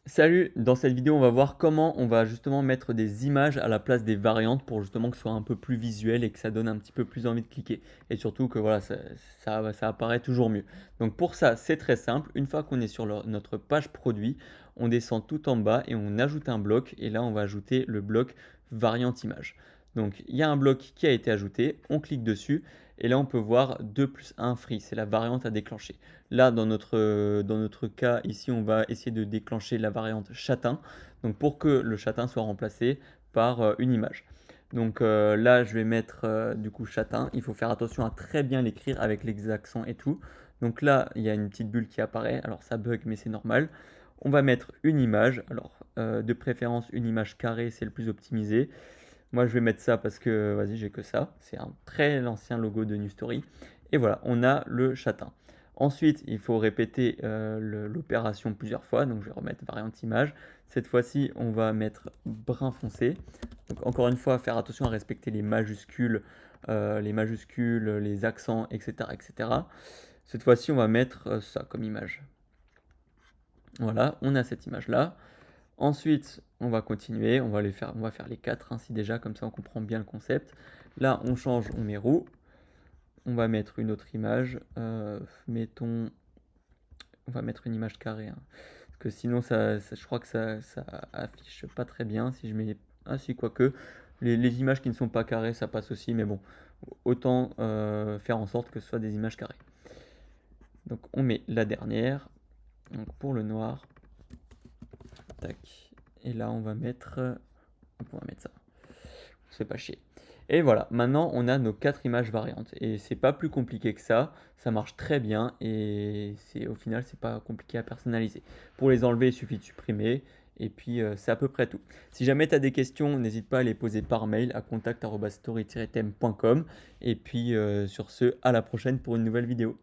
Salut, dans cette vidéo, on va voir comment on va justement mettre des images à la place des variantes pour justement que ce soit un peu plus visuel et que ça donne un petit peu plus envie de cliquer. Et surtout que voilà, ça apparaît toujours mieux. Donc pour ça, c'est très simple. Une fois qu'on est sur notre page produit, on descend tout en bas et on ajoute un bloc. Et là, on va ajouter le bloc variante image. Donc il y a un bloc qui a été ajouté, on clique dessus et là on peut voir 2 plus 1 free, c'est la variante à déclencher. Là, dans notre cas, ici, on va essayer de déclencher la variante châtain, donc pour que le châtain soit remplacé par une image. Donc là, je vais mettre du coup châtain. Il faut faire attention à très bien l'écrire avec les accents et tout. Donc là, il y a une petite bulle qui apparaît. Alors ça bug, mais c'est normal. On va mettre une image. Alors de préférence, une image carrée, c'est le plus optimisé. Moi, je vais mettre ça parce que, vas-y, j'ai que ça. C'est un très ancien logo de New Story. Et voilà, on a le châtain. Ensuite, il faut répéter l'opération plusieurs fois. Donc, je vais remettre variante image. Cette fois-ci, on va mettre brun foncé. Donc, encore une fois, faire attention à respecter les accents, etc., etc. Cette fois-ci, on va mettre ça comme image. Voilà, on a cette image-là. Ensuite, on va continuer, on va faire les 4 ainsi déjà, comme ça on comprend bien le concept. Là, on change, on met roux. On va mettre une autre image. Mettons, on va mettre une image carrée, hein. Parce que sinon, je crois que ça affiche pas très bien. Si je mets, ah si, quoique, les images qui ne sont pas carrées, ça passe aussi. Mais bon, autant faire en sorte que ce soit des images carrées. Donc, on met la dernière. Donc, pour le noir, tac. Et là, on va mettre ça. C'est pas chier. Et voilà, maintenant on a nos 4 images variantes. Et c'est pas plus compliqué que ça marche très bien et au final c'est pas compliqué à personnaliser. Pour les enlever, il suffit de supprimer et puis c'est à peu près tout. Si jamais tu as des questions, n'hésite pas à les poser par mail à contact@story-theme.com et puis sur ce, à la prochaine pour une nouvelle vidéo.